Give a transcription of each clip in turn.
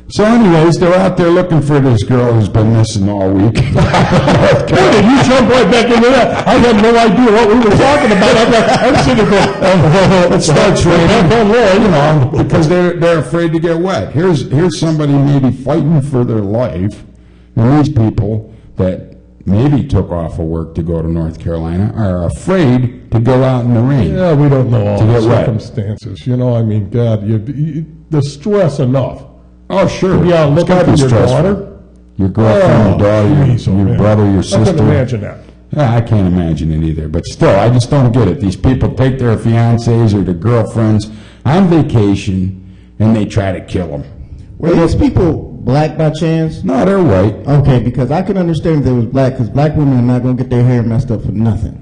So anyways, they're out there looking for this girl who's been missing all week. Boy, did you jump right back into that? I had no idea what we were talking about. I'm sitting there. It starts raining, because they're afraid to get wet. Here's somebody maybe fighting for their life, and these people that maybe took off of work to go to North Carolina are afraid to go out in the rain. Yeah, we don't know all To the get wet. circumstances. I mean, God, the stress enough. Oh, sure. Yeah, It's looking gotta for be your stressful. daughter. Your girlfriend, your daughter, Geez, oh, your man. brother, your I sister. couldn't imagine that. Yeah, I can't imagine it either. But still, I just don't get it. These people take their fiancés or their girlfriends on vacation, and they try to kill them. Were these people black by chance? No, they're white. Okay, because I can understand if they was black, because black women are not going to get their hair messed up for nothing.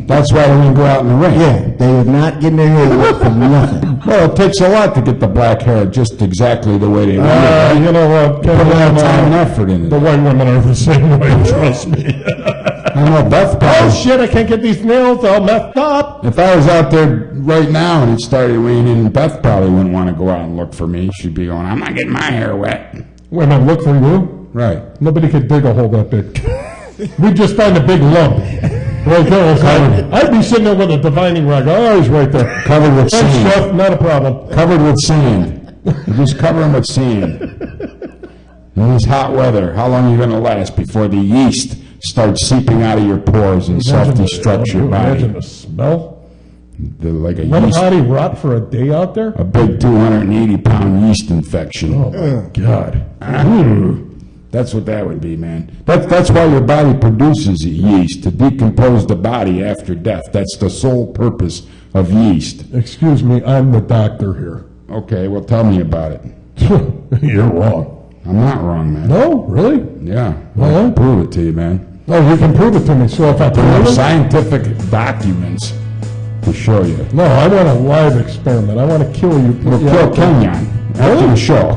That's why they wouldn't go out in the rain. Yeah, they are not getting their hair wet for nothing. Well, it takes a lot to get the black hair just exactly the way they want it. You know what? Put a lot of time and effort in The it. white women are the same way, trust me. I know Beth Oh, probably, shit, I can't get these nails all messed up. if I was out there right now and it started raining, Beth probably wouldn't want to go out and look for me. She'd be going, I'm not getting my hair wet. Wait a minute, look for you? Right. Nobody could dig a hole that big. We'd just find a big lump. Right there. I'd be sitting there with a divining rag. Oh, he's right there. Covered with Thanks, sand. Chef, not a problem. Covered with sand. You just cover them with sand. In this hot weather, how long are you going to last before the yeast starts seeping out of your pores and self-destruct your Imagine body? the smell. Like a Let a yeast, body rot for a day out there? a big 280-pound yeast infection. Oh, my God. That's what that would be, man. That's why your body produces yeast, to decompose the body after death. That's the sole purpose of yeast. Excuse me, I'm the doctor here. Okay, well, tell me about it. You're wrong. I'm not wrong, man. No, really? Yeah, I Well, can prove it to you, man. No, you can prove it to me. So if I There are prove it, scientific documents to show you. no, I want a live experiment. I want to kill you. We'll kill Kenyon after the show.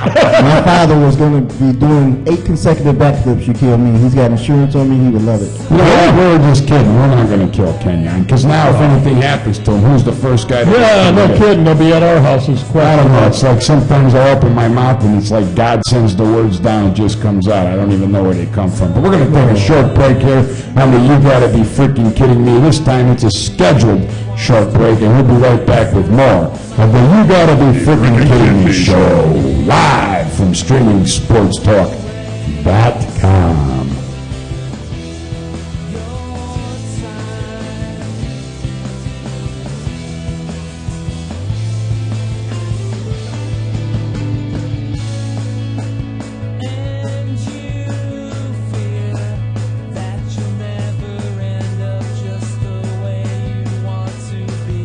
My father was going to be doing 8 consecutive backflips. You kill me. He's got insurance on me. He would love it. You know what? We were just kidding. We're not going to kill Kenyon, because now if anything happens to him, who's the first guy to Yeah, no kidding. They'll be at our houses quick. I don't know. It's like sometimes I open my mouth and it's like God sends the words down, it just comes out. I don't even know where they come from. But we're going to take a short break here on the You Gotta Be Freaking Kidding Me. This time it's a scheduled short break, and we'll be right back with more of the You Gotta Be Freaking Kidding Me show, live from StreamingSportsTalk.com. And you fear that you'll never end up just the way you want to be.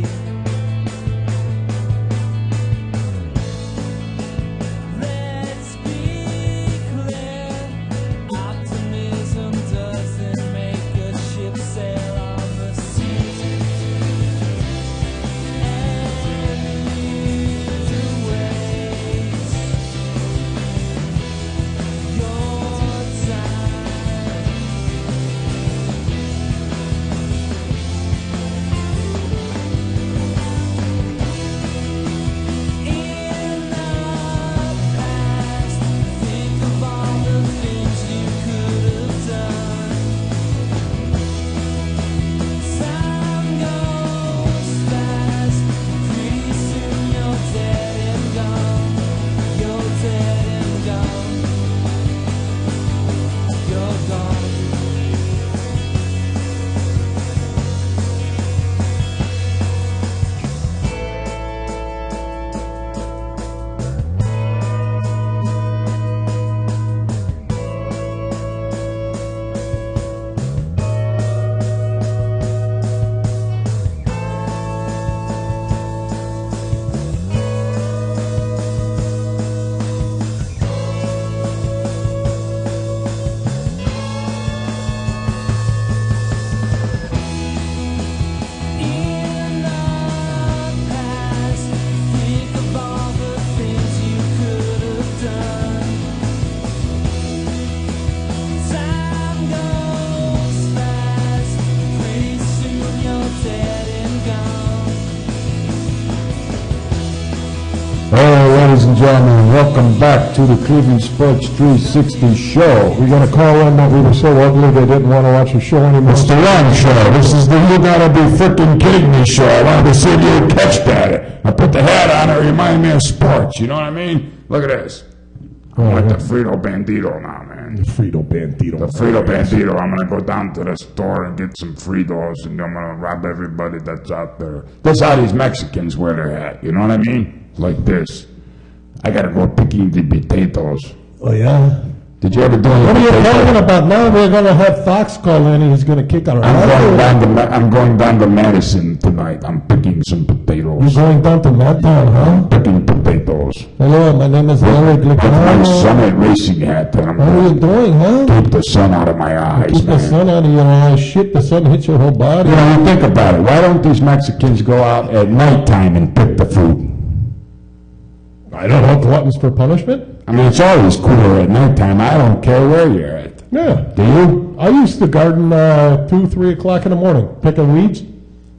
Let's be clear, our welcome back to the Cleveland Sports 360 show. We're gonna call in that we were so ugly they didn't want to watch the show anymore. It's the wrong show. This is the You Gotta Be Frickin' Kidding Me show. I wanted to see if you would catch that. I put the hat on, it reminded me of sports, you know what I mean? Look at this. I'm like the Frito Bandito now, man. Frito Bandito. The Frito Bandito. I'm gonna go down to the store and get some Fritos, and I'm gonna rob everybody that's out there. That's how these Mexicans wear their hat, you know what I mean? Like this. I gotta go picking the potatoes. Oh, yeah? Did you ever do any What are you potato? talking about? Now we're gonna have Fox call in and he's gonna kick our I'm going down to Madison tonight. I'm picking some You're potatoes. going down to Madtown, huh? Picking potatoes. Hello, my name is Eric With my Licano. Summit racing hat, and I'm How are you going doing, huh? to keep the sun out of my eyes, Keep the man. sun out of your eyes. Shit, the sun hits your whole body. You know, you think about it. Why don't these Mexicans go out at nighttime and pick the food? I don't know, gluttons for punishment? I mean, it's always cooler at nighttime. I don't care where you're at. Yeah. Do you? I used to garden 2, 3 o'clock in the morning, picking weeds.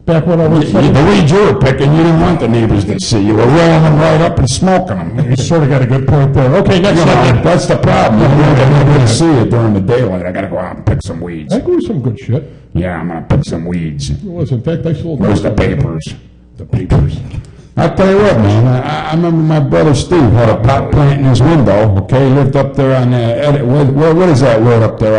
Back when I was The weeds you were picking, you didn't want the neighbors to see. You were rolling them right up and smoking them. You sort of got a good point there. Okay, next You know, subject. that's the problem. You don't want the neighbors to see it during the daylight. I gotta go out and pick some weeds. I grew some good shit. Yeah, I'm gonna pick some weeds. It was, in fact, I sold Where's the papers? The papers. I'll tell you what, man, I remember my brother Steve had a pot plant in his window, okay? He lived up there on, what is that road up there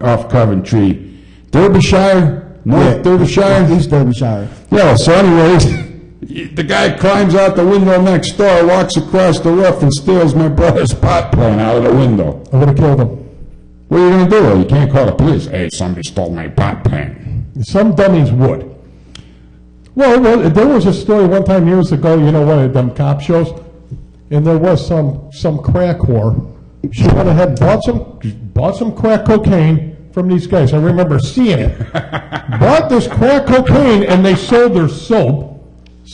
off Coventry? Derbyshire? North Derbyshire? East Derbyshire. Yeah, so anyways, the guy climbs out the window next door, walks across the roof and steals my brother's pot plant out of the window. I would have killed him. What are you gonna do? You can't call the police. Hey, somebody stole my pot plant. Some dummies would. Well, there was a story one time years ago, you know, one of them cop shows, and there was some crack whore. She went ahead and bought some crack cocaine from these guys. I remember seeing it. Bought this crack cocaine, and they sold her soap.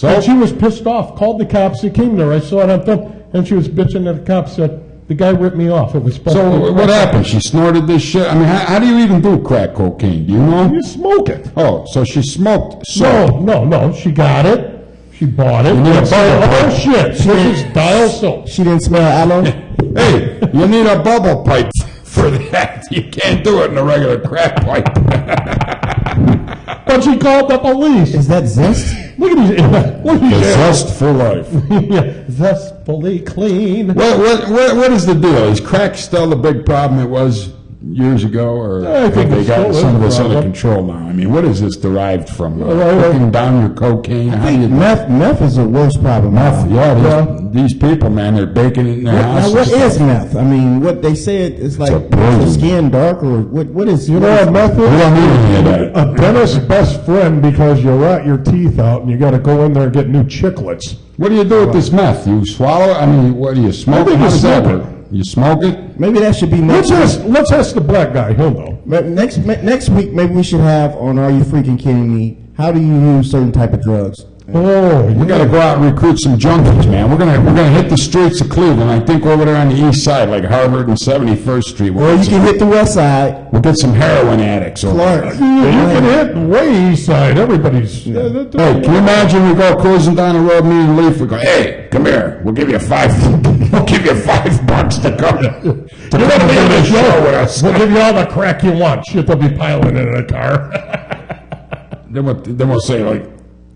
And she was pissed off, called the cops, they came there, I saw it on film, and she was bitching at the cops, said, the guy ripped me off. It was supposed to So be what crack. happened? She snorted this shit? I mean, how do you even do crack cocaine? Do you know? You smoke it. Oh, so she smoked soap. No. She got it. She bought it. You need a And said, bubble oh pipe. shit, this is dial soap. She didn't smell aloe? Hey, you need a bubble pipe for that. You can't do it in a regular crack pipe. But she called the police. Is that zest? Look at these. Look at these. Zest for life. Yeah, zestfully clean. What is the deal? Is crack still the big problem it was years ago, or I think have they it got still some of is this a under problem. control now? I mean, what is this derived from? Well, Cooking down your cocaine? How do you... Meth is a worse problem. Yeah, these people, man, they're baking it in their Now, houses. what is meth? I mean, what they say it's like a poison. the skin dark, or what is? You know what meth We don't is? need any of that. A dentist's best friend because you rot your teeth out and you got to go in there and get new chiclets. What do you do with this meth? You swallow it? I mean, what do you smoke? think How you does that smoke work? You smoke it? Maybe that should be next. Let's ask the black guy. He'll know. But next week, maybe we should have on Are You Freaking Kidding Me? How do you use certain type of drugs? Oh, We got to go out and recruit some junkies, man. We're gonna hit the streets of Cleveland. I think over there on the east side, like Harvard and 71st Street. Or you can hit the west side, We'll get some heroin addicts over Clark. there. you can hit way east side. Everybody's. Hey, can you imagine we go cruising down the road, me and Leaf, we go, hey, come here, we'll give you $5 to come to You're gonna be on the show with us. We'll give you all the crack you want. Shit, they'll be piling in a car. Then we'll say, like,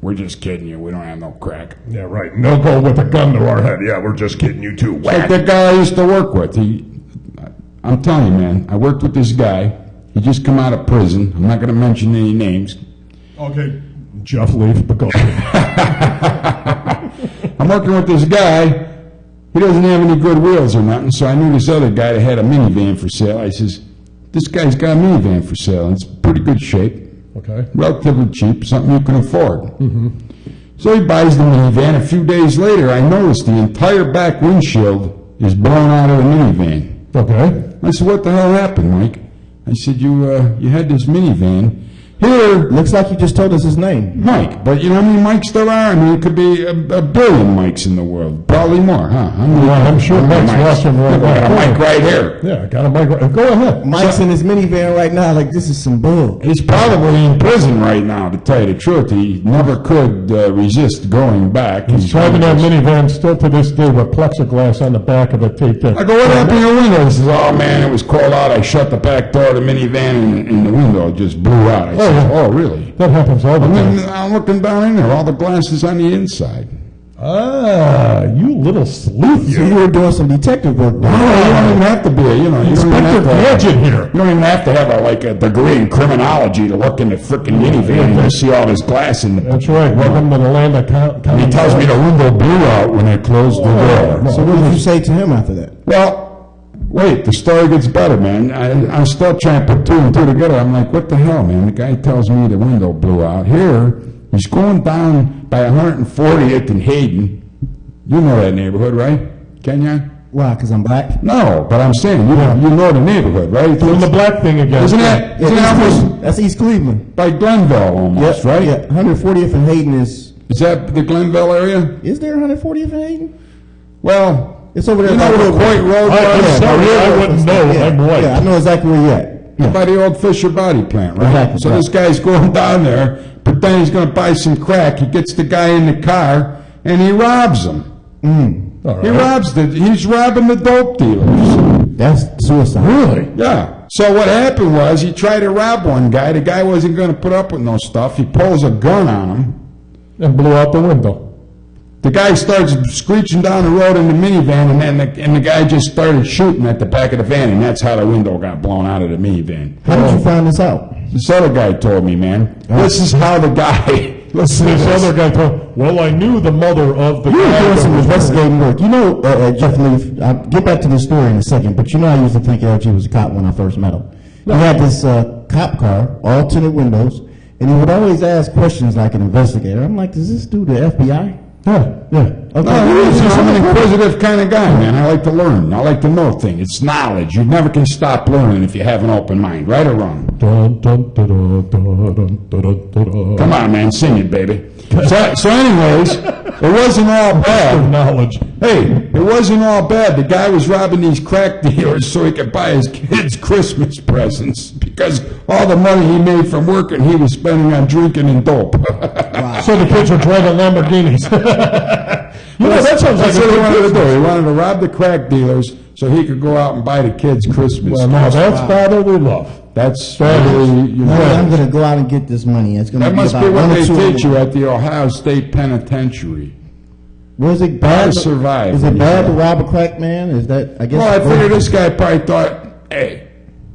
we're just kidding you, we don't have no crack. Yeah, right. And they'll go with a gun to our head. Yeah, we're just kidding you too. Like Whack. that guy I used to work with, I'm telling you, man, I worked with this guy, he just come out of prison, I'm not gonna mention any names. Okay. Jeff Leaf, because I'm working with this guy, he doesn't have any good wheels or nothing, so I knew this other guy that had a minivan for sale. I says, this guy's got a minivan for sale, and it's pretty good shape, okay. relatively cheap, something you can afford. So he buys the minivan. A few days later, I noticed the entire back windshield is blown out of the minivan. Okay. I said, what the hell happened, Mike? I said, you had this minivan. Here, looks like you just told us his name. Mike, but you know how many Mikes there are? I mean, it could be a billion Mikes in the world. Charlie Moore, huh? I'm sure Mike's watching right I got a now. mic right here. Yeah, I got a mic. Go ahead. Mike's in his minivan right now, like this is some bull. He's probably in prison right now, to tell you the truth. He never could resist going back. He's driving that minivan still to this day with plexiglass on the back of it taped in. I go, what happened to your window? He says, oh man, it was cold out. I shut the back door of the minivan and the window just blew out. I said, yeah. oh really? That happens all the And time. then I'm looking down in there, all the glass is on the inside. Ah, you little sleuth, So you. you were doing some detective work. No, you don't even have to be, you know, you don't even have Inspector to. Gadget here. You don't even have to have a degree in criminology to look in the frickin' minivan and see all this glass in the. That's right. Welcome to the land of He tells me the window blew out when I closed the door. So what did you say to him after that? Well, wait, the story gets better, man. I'm still trying to put two and two together. I'm like, what the hell, man? The guy tells me the window blew out. Here, he's going down by 140th and Hayden. You know that neighborhood, right, Kenya? Why? Because I'm black? No, but I'm saying, you know the neighborhood, right? Doing the black thing again. Isn't that almost That's East Cleveland. by Glenville almost, right? Yeah, 140th and Hayden is that the Glenville area? there 140th and Hayden? Well, It's over there. you know by where Woodward. Coit Road I'm was? sorry, I wouldn't know. Yeah, I'm white. Yeah, I know exactly where you're at. Yeah. By the old Fisher Body Plant, right? Exactly, So right. this guy's going down there, pretending he's going to buy some crack. He gets the guy in the car, and he robs him. All He right. he's robbing the dope dealers. That's suicide. Really? Yeah. So what happened was he tried to rob one guy. The guy wasn't going to put up with no stuff. He pulls a gun on him. And blew out the window. The guy starts screeching down the road in the minivan, and the guy just started shooting at the back of the van, and that's how the window got blown out of the minivan. How did you find this out? This other guy told me, man. This is how the guy. Listen to This this. other guy told, well, I knew the mother of the You were guy doing that some was- investigating work. You know, Jeff Leaf, I'll get back to the story in a second, but you know I used to think LG was a cop when I first met him. He had this cop car, all tinted windows, and he would always ask questions like an investigator. I'm like, does this do the FBI? Yeah. Okay. No, he's just an inquisitive kind of guy, man. I like to learn. I like to know things. It's knowledge. You never can stop learning if you have an open mind, right or wrong. Dun, dun, dun, dun, dun, dun, dun, dun, dun. Come on, man, sing it, baby. So anyways, it wasn't all Of bad. knowledge. Hey, it wasn't all bad. The guy was robbing these crack dealers so he could buy his kids Christmas presents because all the money he made from working, he was spending on drinking and dope. So the kids are driving Lamborghinis. You know, that sounds like That's a what he good wanted to business. do. He wanted to rob the crack dealers so he could go out and buy the kids Christmas. Well, now that's fatherly love. That's family. You Hey, I'm know. going to go out and get this money. It's going to That be must about be what 1 or they 2 teach you at the Ohio State Penitentiary. Was it bad? to survive. Is it bad to rob a crack man? Is that, I guess? Well, I figured this guy probably thought, hey,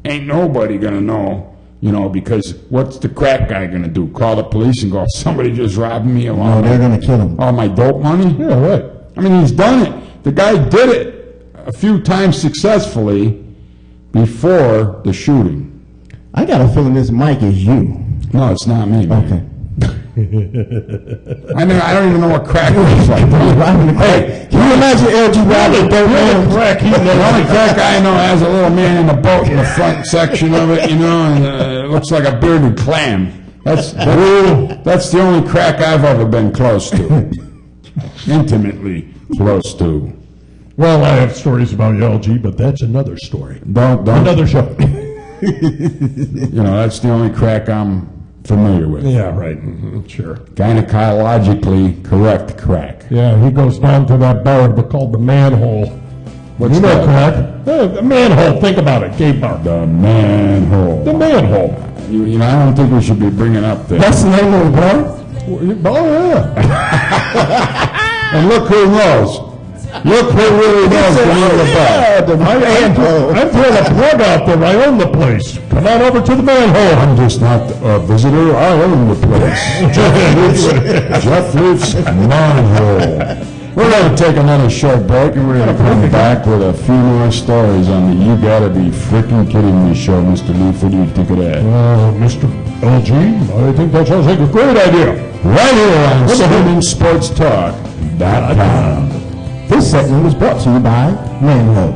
ain't nobody gonna know, you know, because what's the crack guy gonna do? Call the police and go, somebody just robbed me No, along they're going to kill him. all my dope money? Yeah, right. I mean, he's done it. The guy did it a few times successfully before the shooting. I got a feeling this Mike is you. No, it's not me, man. Okay. I mean, I don't even know what crack looks like. Robbing the crack. Can you imagine LG robbing dope man? Crack, he The knows. only crack I know has a little man in a boat in the front section of it, you know, and it looks like a bearded clam. That's the only crack I've ever been close to. Intimately close to. Well, I have stories about LG, but that's another story. Don't, Another show. you know, that's the only crack I'm familiar with. Yeah, right. Sure. Gynecologically correct crack. Yeah, he goes down to that bar called the Manhole. What's you know that? crack? The Manhole. Think about it. Gay bar. The manhole. The Manhole. You know, I don't think we should be bringing up this. That's the name of the bar? Oh, yeah. And look who knows. Look who really knows the name of the bar. The manhole. I'm throwing a plug out there. I own the place. Come on over to the Manhole. I'm just not a visitor. I own the place. Jeff Leaf's Manhole. We're going to take another short break, and we're going to come back with a few more stories on the You Gotta Be Freaking Kidding Me show. Mr. Leaf, what do you think of that? Mr. LG, I think that sounds like a great idea. Right here on SwimmingSportsTalk.com. This segment was brought to you by Manhole.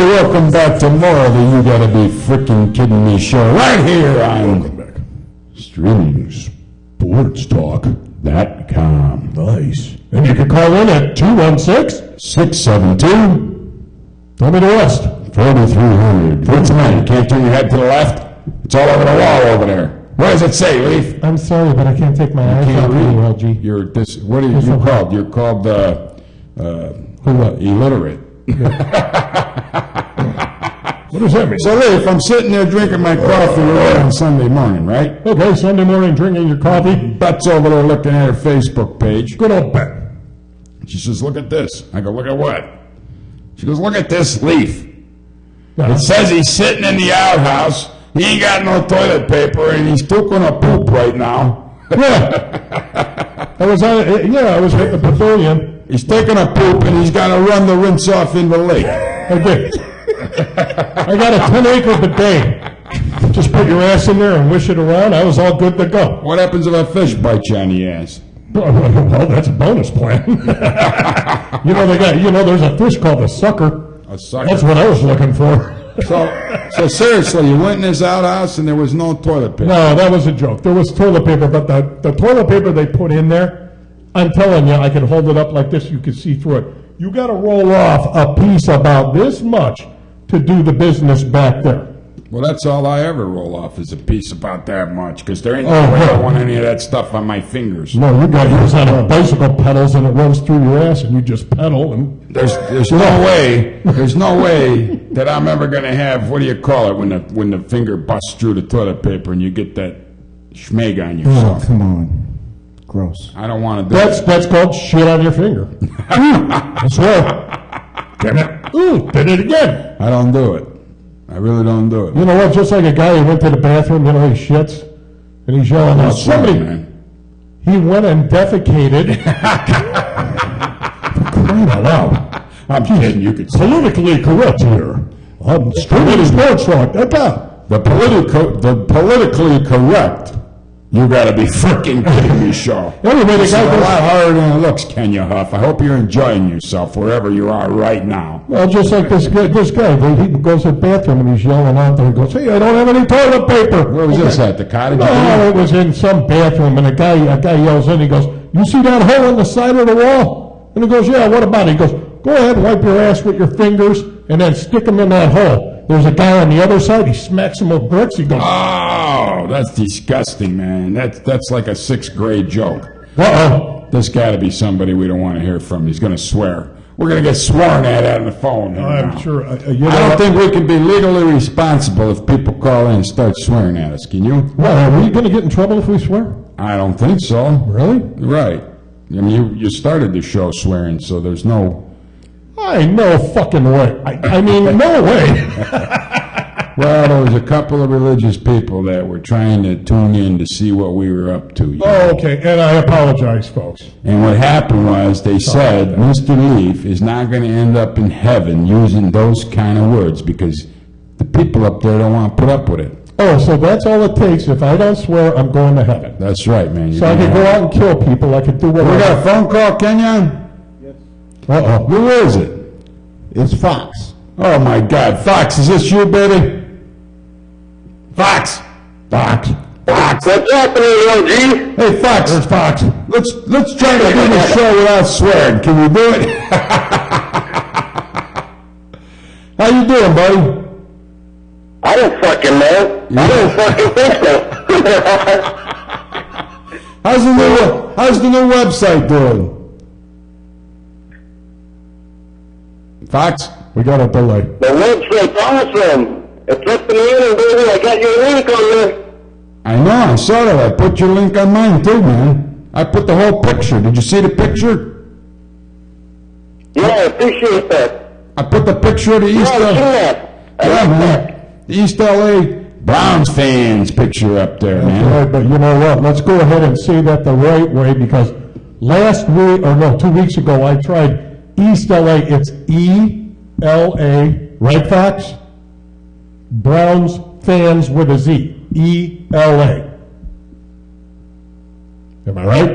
welcome back to more of the You Gotta Be Freaking Kidding Me show right here on Streaming Sports Talk.com. Nice. And you can call in at 216. 672 Tell me the rest. 4300. What's the matter? You can't turn your head to the left? It's all over the wall over there. What does it say, Leaf? I'm sorry, but I can't take my eyes Can't off you, read. LG. You're this. What are you called? You're called illiterate. What does that mean? So, Leaf, I'm sitting there drinking my coffee early on Sunday morning, right? Okay, Sunday morning drinking your coffee. Bet's over there looking at her Facebook page. Good old Bet. She says, look at this. I go, look at what? She goes, look at this leaf. Yeah. It says he's sitting in the outhouse. He ain't got no toilet paper, and he's too gonna poop right now. Yeah. I was at the pavilion. He's taking a poop, and he's got to run the rinse off in the lake. I did. I got a 10-acre bidet. Just put your ass in there and wish it around. I was all good to go. What happens if a fish bites you on the ass? Well, that's a bonus plan. There's a fish called a sucker. A sucker. That's what I was looking for. So seriously, you went in this outhouse, and there was no toilet paper. No, that was a joke. There was toilet paper, but the toilet paper they put in there, I'm telling you, I can hold it up like this, you can see through it. You got to roll off a piece about this much to do the business back there. Well, that's all I ever roll off is a piece about that much, because there ain't no Oh, way yeah. I want any of that stuff on my fingers. No, you got yours on a bicycle pedals and it runs through your ass and you just pedal and There's no way that I'm ever gonna have, what do you call it, when the finger busts through the toilet paper and you get that schmeg on Oh, yourself. come on. Gross. I don't want to do it. that's called shit on your finger. I swear. Damn it. Ooh, did it again. I don't do it. I really don't do it. You know what? Just like a guy who went to the bathroom, he shits, and he's yelling out, That's right, somebody, man. he went and defecated. Crying out loud. I'm kidding. You could say Politically correct here. I'm streaming sports talk. the politically correct. You gotta be freaking kidding me, show. Anyway, the This guy is a goes, lot harder than it looks, Kenya Huff. I hope you're enjoying yourself wherever you are right now. well, just like this guy, he goes to the bathroom and he's yelling out there. He goes, hey, I don't have any toilet paper. Where was this at? The cottage? No, it was in some bathroom, and a guy yells in. He goes, "You see that hole in the side of the wall?" And he goes, "Yeah. What about it?" He goes, "Go ahead and wipe your ass with your fingers, and then stick them in that hole." There's a guy on the other side. He smacks him with bricks. He goes, Oh, that's disgusting, man. That's like a 6th grade joke. "Uh-oh." There's got to be somebody we don't want to hear from. He's going to swear. We're going to get sworn at on the phone. here I'm now. sure. I don't think we can be legally responsible if people call in and start swearing at us. Can you? Well, are we going to get in trouble if we swear? I don't think so. Really? Right. I mean, you started the show swearing, so there's no... I no fucking way. I mean, no way. Well, there was a couple of religious people that were trying to tune in to see what we were up to. you know. Oh, okay. And I apologize, folks. And what happened was they said Mr. Leaf is not going to end up in heaven using those kind of words because the people up there don't want to put up with it. Oh, so that's all it takes. If I don't swear, I'm going to heaven. That's right, man. So I can go out and kill people. I can do whatever. We got a phone call, Kenya? Uh-oh. Who is it? It's Fox. Oh, my God. Fox, is this you, baby? Fox. Fox. Fox. What's happening, LG? Hey, Fox. There's Fox. Let's try to do the show without swearing. Can we do it? How you doing, buddy? I don't fucking know. I don't fucking think so. How's the new website doing? Fox? We got a delay. The website's awesome. It's up and running, baby. I got your link on there. I know, I saw that. I put your link on mine too, man. I put the whole picture. Did you see the picture? Yeah, I appreciate that. I put the picture of the Yeah, East I've seen LA. that. I Yeah, like man. that. The East LA Browns fans picture up there, All man. right, but you know what? Let's go ahead and say that the right way because 2 weeks ago, I tried East LA. It's E-L-A, right, Fox? Browns fans with a Z. E-L-A. Am I right?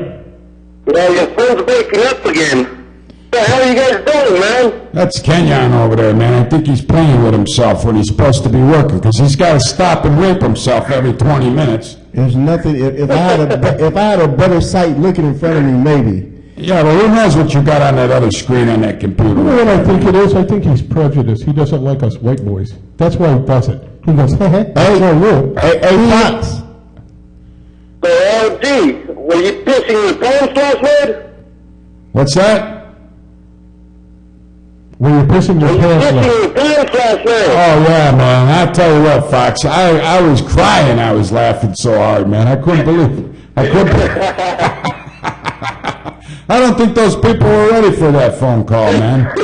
Yeah, your phone's breaking up again. What the hell are you guys doing, man? That's Kenyon over there, man. I think he's playing with himself when he's supposed to be working, because he's got to stop and rape himself every 20 minutes. There's nothing, if I had a better sight looking in front of me, maybe. Yeah, well, who knows what you got on that other screen on that computer? You know what I think it is? I think he's prejudiced. He doesn't like us white boys. That's why he does it. He goes, hey, no, you. Hey, Fox. So, LG, were you pissing your pants last night? What's that? Were you pissing your Were you pants? pissing left? your pants last night? Oh, yeah, man. I'll tell you what, Fox. I was crying. I was laughing so hard, man. I couldn't believe it. I don't think those people were ready for that phone call, man.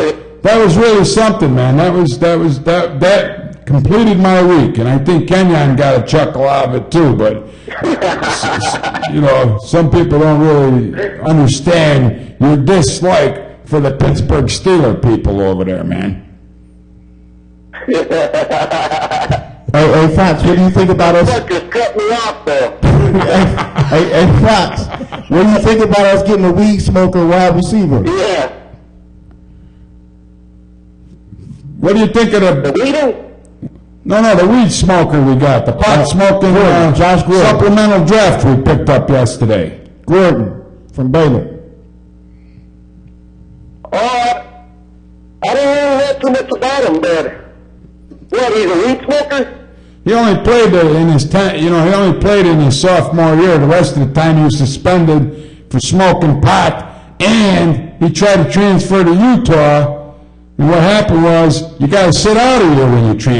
That was really something, man. That completed my week, and I think Kenyon got a chuckle out of it too, but, you know, some people don't really understand your dislike for the Pittsburgh Steelers people over there, man. Hey, Fox, what do you think about us? Fuckers cut me off, though. Hey, Fox, what do you think about us getting a weed smoker wide receiver? Yeah. What do you think of the... Weeding? No, the weed smoker we got, the pot smoking Josh Gordon. supplemental draft we picked up yesterday. Gordon from Baylor. Oh, I don't really know too much about him, but what, he's a weed smoker? He only played in his he only played in his sophomore year. The rest of the time he was suspended for smoking pot, and he tried to transfer to Utah. And what happened was, you got to sit out of here when you transfer.